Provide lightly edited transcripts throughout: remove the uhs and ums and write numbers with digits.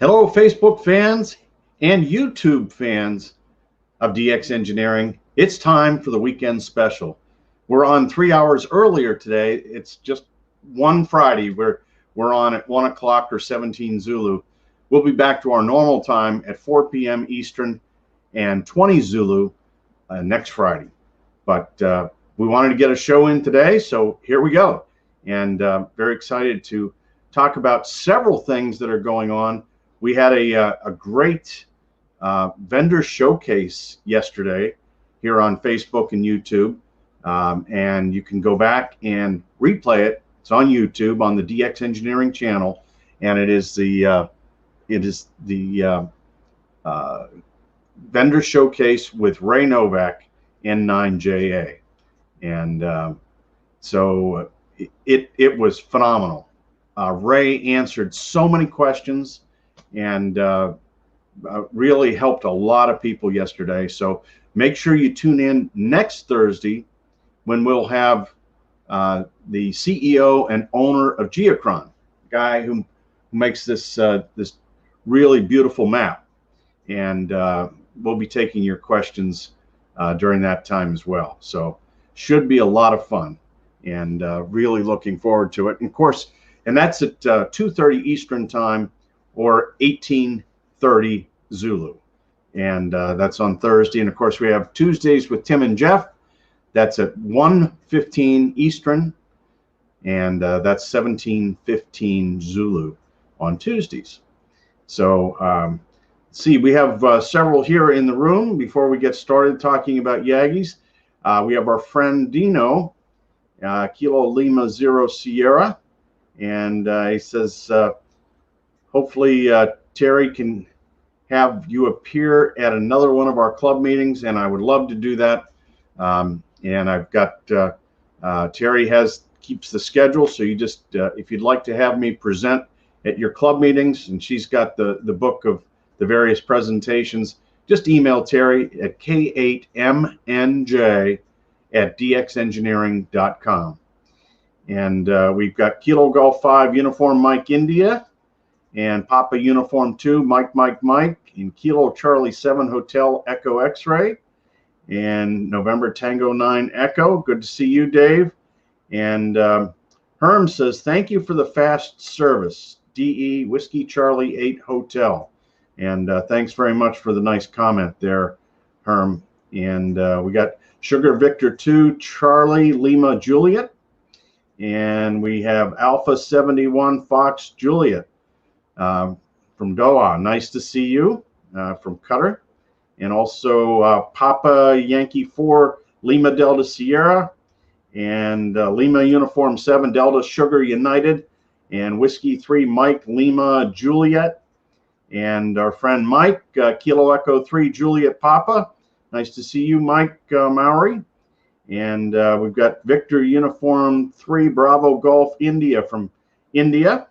Hello, Facebook fans and YouTube fans of DX Engineering. It's time for the weekend special. We're on 3 hours earlier today. It's just one Friday. We're on at 1 o'clock or 17 Zulu. We'll be back to our normal time at 4 p.m. Eastern and 20 Zulu next Friday. But we wanted to get a show in today, so here we go. And very excited to talk about several things that are going on. We had a great vendor showcase yesterday here on Facebook and YouTube, and you can go back and replay it. It's on YouTube on the DX Engineering channel, and it is the vendor showcase with Ray Novak N9JA, and so it was phenomenal. Ray answered so many questions and really helped a lot of people yesterday. So make sure you tune in next Thursday when we'll have the CEO and owner of Geocron, guy who makes this this really beautiful map, and we'll be taking your questions during that time as well. So should be a lot of fun, and really looking forward to it. And of course, and that's at 2:30 Eastern time or 18:30 Zulu, and that's on Thursday. And of course, we have Tuesdays with Tim and Jeff. That's at 1:15 Eastern, and that's 17:15 Zulu on Tuesdays. So see, we have several here in the room. Before we get started talking about Yagis, we have our friend Dino, Kilo Lima Zero Sierra, and he says hopefully Terry can have you appear at another one of our club meetings, and I would love to do that. And I've got Terry keeps the schedule, so you just if you'd like to have me present at your club meetings, and she's got the book of the various presentations, just email Terry at k8mnj@dxengineering.com. And we've got Kilo Golf 5 Uniform Mike India, and Papa Uniform 2 Mike, and Kilo Charlie 7 Hotel Echo X-Ray, and November Tango 9 Echo. Good to see you, Dave. And Herm says, thank you for the fast service, DE Whiskey Charlie 8 Hotel. And thanks very much for the nice comment there, Herm. And we got Sugar Victor 2 Charlie Lima Juliet, and we have Alpha 71 Fox Juliet from Doha. Nice to see you from Qatar. And also Papa Yankee 4 Lima Delta Sierra, and Lima Uniform 7 Delta Sugar United, and Whiskey 3 Mike Lima Juliet, and our friend Mike Kilo Echo 3 Juliet Papa. Nice to see you, Mike Maori. And we've got Victor Uniform 3 Bravo Golf India from India.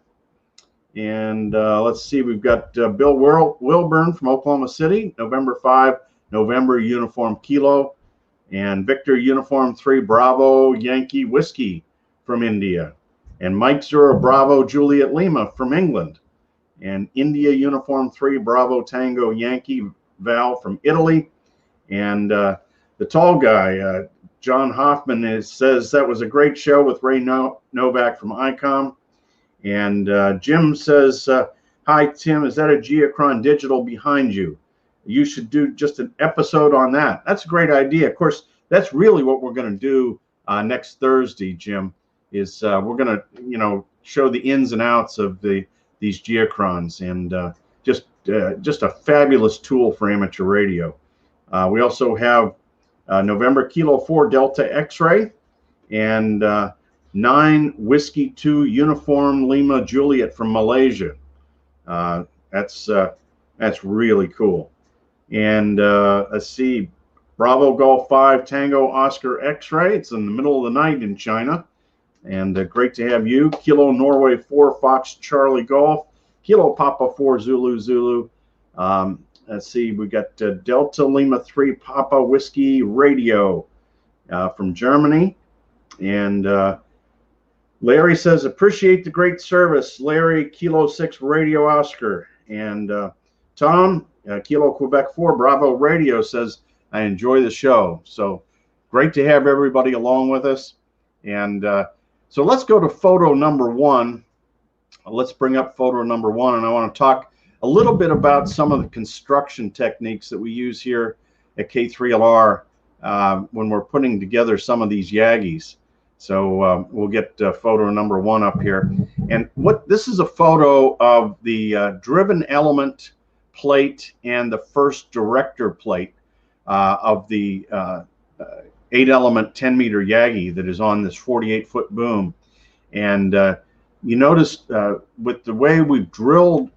And let's see, we've got Bill Wilburn from Oklahoma City, November 5, November Uniform Kilo, and Victor Uniform 3 Bravo Yankee Whiskey from India, and Mike Zero Bravo Juliet Lima from England, and India Uniform 3 Bravo Tango Yankee Val from Italy. And the tall guy, John Hoffman, says that was a great show with Ray Novak from ICOM. And Jim says, hi, Tim, is that a Geocron Digital behind you? You should do just an episode on that. That's a great idea. Of course, that's really what we're going to do next Thursday, Jim, is we're going to, show the ins and outs of these Geocrons, and just a fabulous tool for amateur radio. We also have November Kilo 4 Delta X-Ray, and 9 Whiskey 2 Uniform Lima Juliet from Malaysia. That's really cool. And let's see, Bravo Golf 5 Tango Oscar X-Ray. It's in the middle of the night in China, and great to have you. Kilo Norway 4 Fox Charlie Golf, Kilo Papa 4 Zulu. Let's see, we got Delta Lima 3 Papa Whiskey Radio from Germany. And Larry says, appreciate the great service, Larry, Kilo 6 Radio Oscar. And Tom, Kilo Quebec 4 Bravo Radio says, I enjoy the show. So great to have everybody along with us. And so let's go to photo number 1. Let's bring up photo number 1, and I want to talk a little bit about some of the construction techniques that we use here at K3LR when we're putting together some of these Yagis. So we'll get photo number 1 up here. And this is a photo of the driven element plate and the first director plate of the 8-element 10-meter Yagi that is on this 48-foot boom. And you notice with the way we've drilled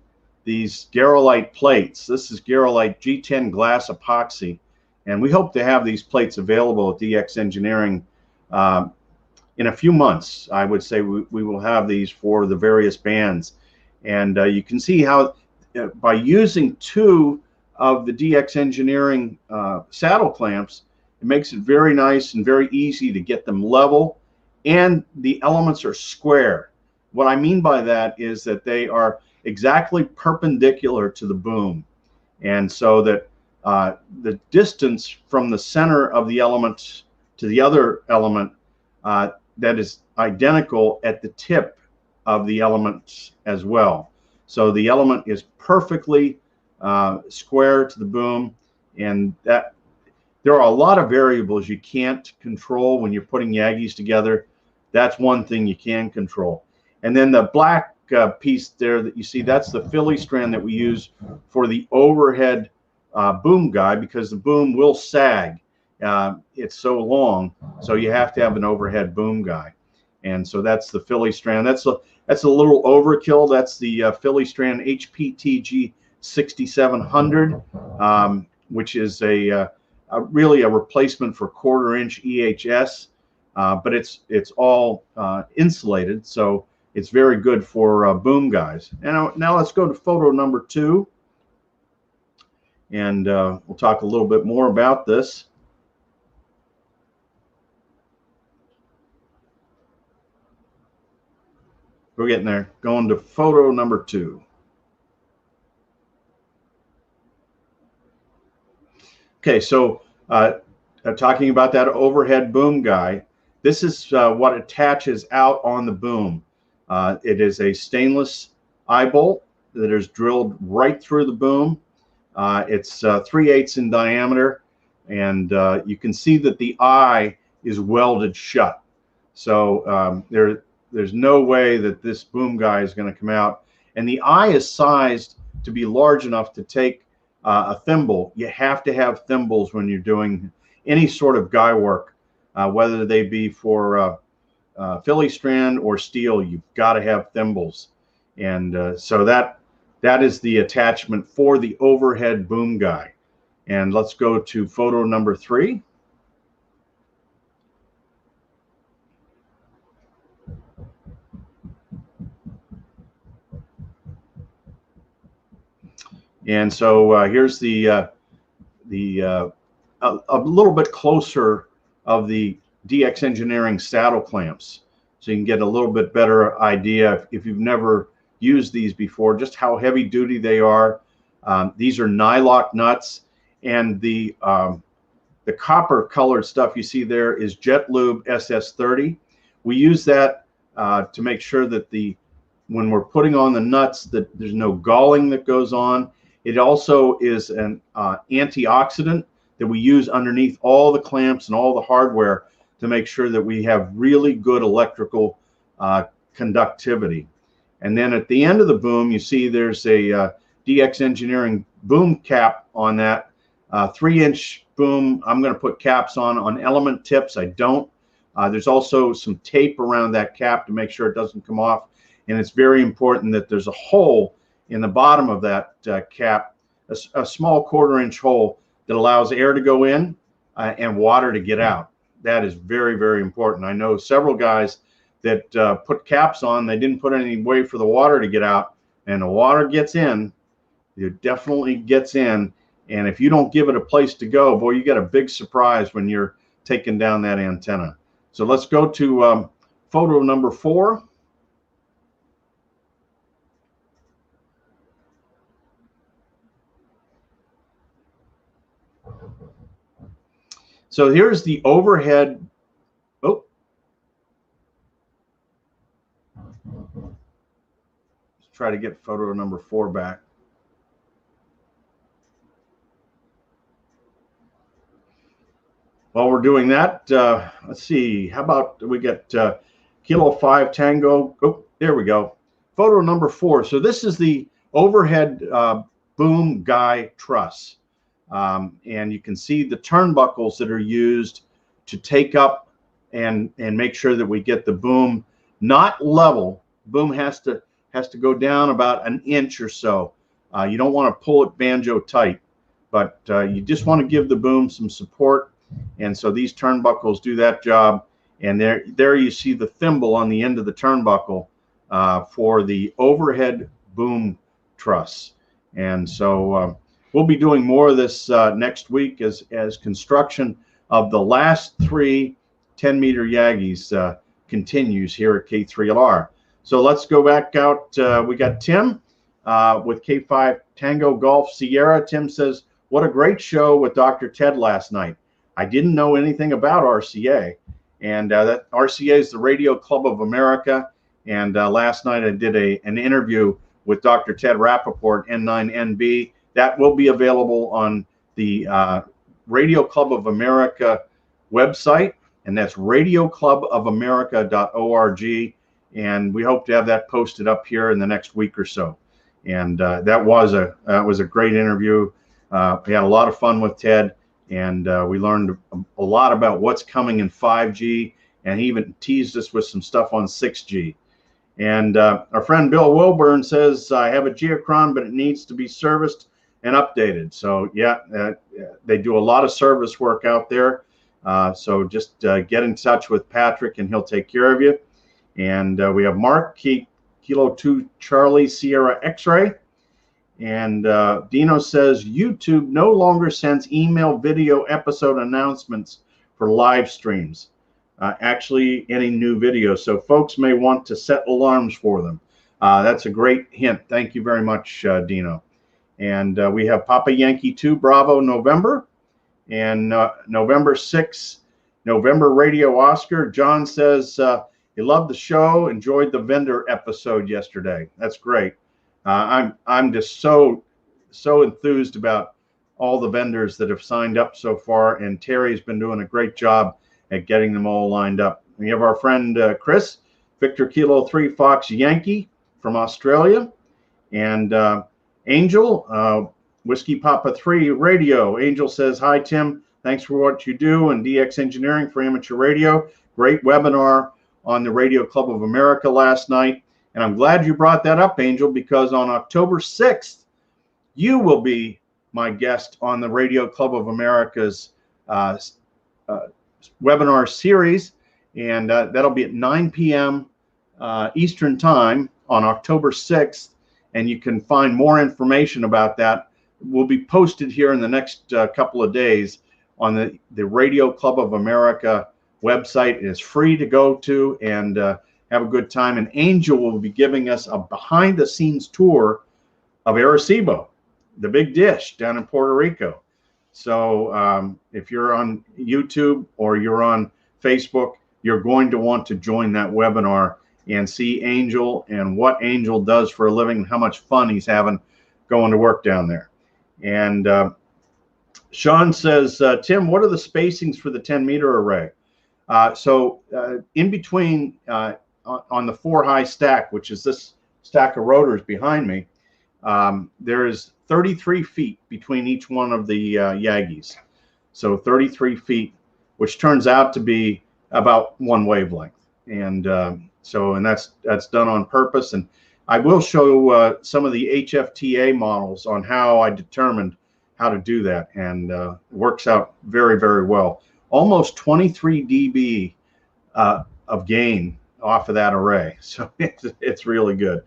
these Garolite plates, this is Garolite G10 glass epoxy, and we hope to have these plates available at DX Engineering in a few months. I would say we will have these for the various bands. And you can see how by using 2 of the DX Engineering saddle clamps, it makes it very nice and very easy to get them level, and the elements are square. What I mean by that is that they are exactly perpendicular to the boom, and so that the distance from the center of the element to the other element that is identical at the tip of the element as well. So the element is perfectly square to the boom, and that there are a lot of variables you can't control when you're putting Yagis together. That's one thing you can control. And then the black piece there that you see, that's the Philly strand that we use for the overhead boom guy, because the boom will sag. It's so long, so you have to have an overhead boom guy. And so that's the Philly strand. That's a little overkill. That's the Philly strand HPTG 6700, which is really a replacement for 1/4-inch EHS, but it's all insulated, so it's very good for boom guys. And now let's go to photo number 2, and we'll talk a little bit more about this. We're getting there. Going to photo number 2. Okay, so talking about that overhead boom guy, this is what attaches out on the boom. It is a stainless eye bolt that is drilled right through the boom. It's 3/8 in diameter, and you can see that the eye is welded shut. So there's no way that this boom guy is going to come out. And the eye is sized to be large enough to take a thimble. You have to have thimbles when you're doing any sort of guy work, whether they be for Philly strand or steel. You've got to have thimbles. And so that is the attachment for the overhead boom guy. And let's go to photo number 3. And so here's a little bit closer of the DX Engineering saddle clamps, so you can get a little bit better idea if you've never used these before, just how heavy duty they are. These are nylock nuts, and the copper colored stuff you see there is Jet Lube SS30. We use that to make sure that when we're putting on the nuts, that there's no galling that goes on. It also is an antioxidant that we use underneath all the clamps and all the hardware to make sure that we have really good electrical conductivity. And then at the end of the boom, you see there's a DX Engineering boom cap on that 3-inch boom. I'm going to put caps on element tips. I don't. There's also some tape around that cap to make sure it doesn't come off. And it's very important that there's a hole in the bottom of that cap, a small 1/4-inch hole that allows air to go in and water to get out. That is very, very important. I know several guys that put caps on. They didn't put any way for the water to get out, and the water gets in. It definitely gets in. And if you don't give it a place to go, boy, you get a big surprise when you're taking down that antenna. So let's go to photo number 4. So here's the overhead. Oh, let's try to get photo number 4 back. While we're doing that, let's see. How about we get Kilo 5 Tango? Oh, there we go. Photo number 4. So this is the overhead boom guy truss. And you can see the turnbuckles that are used to take up and make sure that we get the boom not level. Boom has to go down about an inch or so. You don't want to pull it banjo tight, but you just want to give the boom some support. And so these turnbuckles do that job. And there you see the thimble on the end of the turnbuckle for the overhead boom truss. And so we'll be doing more of this next week as construction of the last 3 10-meter Yagis continues here at K3LR. So let's go back out. We got Tim with K5 Tango Golf Sierra. Tim says, what a great show with Dr. Ted last night. I didn't know anything about RCA. And that RCA is the Radio Club of America. And last night I did an interview with Dr. Ted Rappaport, N9NB. That will be available on the Radio Club of America website, and that's radioclubofamerica.org. And we hope to have that posted up here in the next week or so. And that was a great interview. We had a lot of fun with Ted, and we learned a lot about what's coming in 5G, and he even teased us with some stuff on 6G. And our friend Bill Wilburn says, I have a Geocron, but it needs to be serviced and updated. So yeah, they do a lot of service work out there. So just get in touch with Patrick and he'll take care of you. And we have Mark, Kilo 2 Charlie Sierra X-Ray. And Dino says, YouTube no longer sends email video episode announcements for live streams. Actually, any new videos. So folks may want to set alarms for them. That's a great hint. Thank you very much, Dino. And we have Papa Yankee 2 Bravo November. And November 6th, November Radio Oscar. John says he loved the show, enjoyed the vendor episode yesterday. That's great. I'm just so enthused about all the vendors that have signed up so far, and Terry's been doing a great job at getting them all lined up. We have our friend Chris, Victor Kilo 3 Fox Yankee from Australia, and Angel, Whiskey Papa 3 Radio. Angel says, hi, Tim. Thanks for what you do and DX Engineering for Amateur Radio. Great webinar on the Radio Club of America last night. And I'm glad you brought that up, Angel, because on October 6th, you will be my guest on the Radio Club of America's webinar series. And that'll be at 9 p.m. Eastern Time on October 6th. And you can find more information about that. Will be posted here in the next couple of days on the Radio Club of America website. It is free to go to and have a good time. And Angel will be giving us a behind-the-scenes tour of Arecibo, the big dish down in Puerto Rico. So if you're on YouTube or you're on Facebook, you're going to want to join that webinar and see Angel and what Angel does for a living and how much fun he's having going to work down there. And Sean says, Tim, what are the spacings for the 10-meter array? So in between on the 4-high stack, which is this stack of rotors behind me, there is 33 feet between each one of the Yagis. So 33 feet, which turns out to be about one wavelength. And and that's done on purpose. And I will show some of the HFTA models on how I determined how to do that, and it works out very, very well. Almost 23 dB of gain off of that array, so it's really good.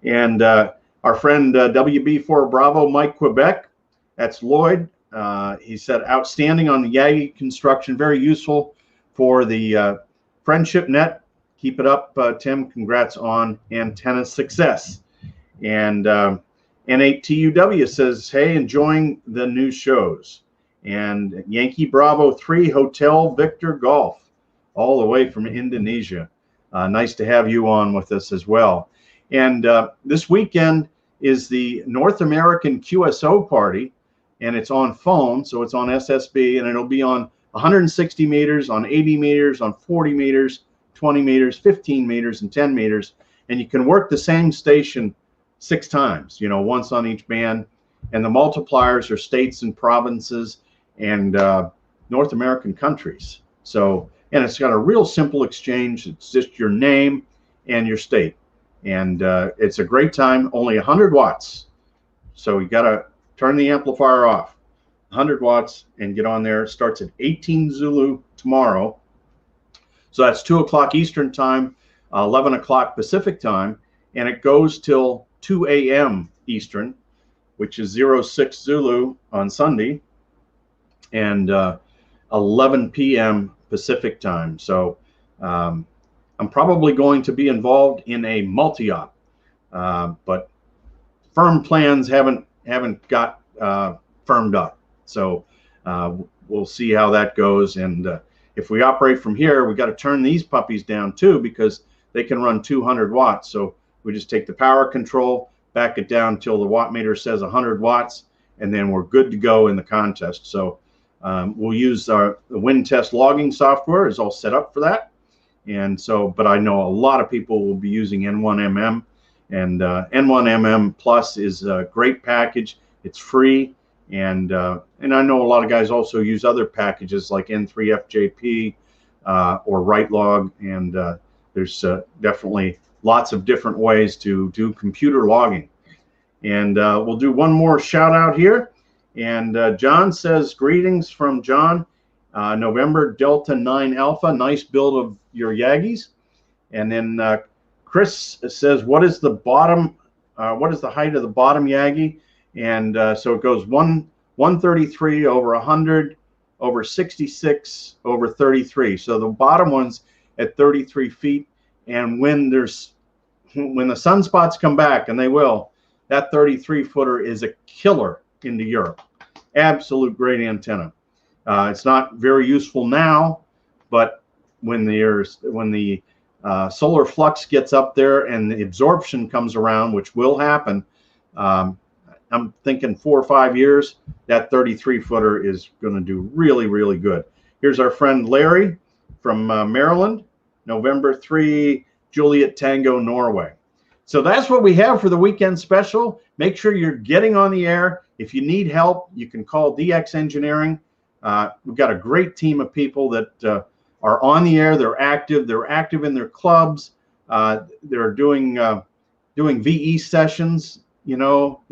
And our friend WB4 Bravo Mike Quebec, that's Lloyd. He said, outstanding on the Yagi construction, very useful for the Friendship Net. Keep it up, Tim. Congrats on antenna success. And N8TUW says, hey, enjoying the new shows. and Yankee Bravo 3 Hotel Victor Golf, all the way from Indonesia. Nice to have you on with us as well. And this weekend is the North American QSO party, and it's on phone, so it's on SSB, and it'll be on 160 meters, on 80 meters, on 40 meters, 20 meters, 15 meters, and 10 meters. And you can work the same station 6 times, you know, once on each band. And the multipliers are states and provinces and North American countries. So, and it's got a real simple exchange. It's just your name and your state. And it's a great time, only 100 watts. So you got to turn the amplifier off, 100 watts, and get on there. It starts at 18 Zulu tomorrow. So that's 2 o'clock Eastern time, 11 o'clock Pacific time, and it goes till 2 a.m. Eastern, which is 06 Zulu on Sunday, and 11 p.m. Pacific time. So I'm probably going to be involved in a multi-op, but firm plans haven't got firmed up. So we'll see how that goes. And if we operate from here, we got to turn these puppies down too, because they can run 200 watts. So we just take the power control, back it down till the watt meter says 100 watts, and then we're good to go in the contest. So we'll use the wind test logging software is all set up for that. And so, but I know a lot of people will be using N1MM, and N1MM Plus is a great package. It's free. And I know a lot of guys also use other packages like N3FJP or WriteLog, and there's definitely lots of different ways to do computer logging. And we'll do one more shout out here. And John says, greetings from John, November Delta 9 Alpha, nice build of your Yagis. And then Chris says, what is the bottom, what is the height of the bottom Yagi? And so it goes 133 over 100 over 66 over 33. So the bottom one's at 33 feet. And when the sunspots come back, and they will, that 33-footer is a killer into Europe. Absolute great antenna. It's not very useful now, but when the solar flux gets up there and the absorption comes around, which will happen, I'm thinking 4 or 5 years, that 33-footer is going to do really, really good. Here's our friend Larry from Maryland, November 3, Juliet Tango, Norway. So that's what we have for the weekend special. Make sure you're getting on the air. If you need help, you can call DX Engineering. We've got a great team of people that are on the air. They're active. They're active in their clubs. They're doing VE sessions, you know,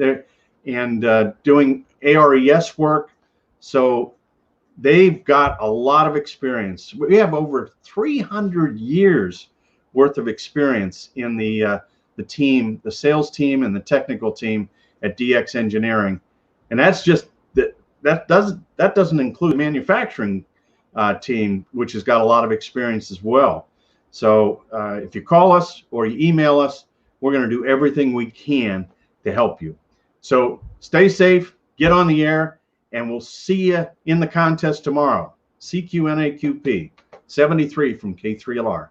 and doing ARES work. So they've got a lot of experience. We have over 300 years worth of experience in the team, the sales team and the technical team at DX Engineering. And that's just that doesn't include the manufacturing team, which has got a lot of experience as well. So if you call us or you email us, we're going to do everything we can to help you. So stay safe, get on the air, and we'll see you in the contest tomorrow. CQ NAQP 73 from K3LR.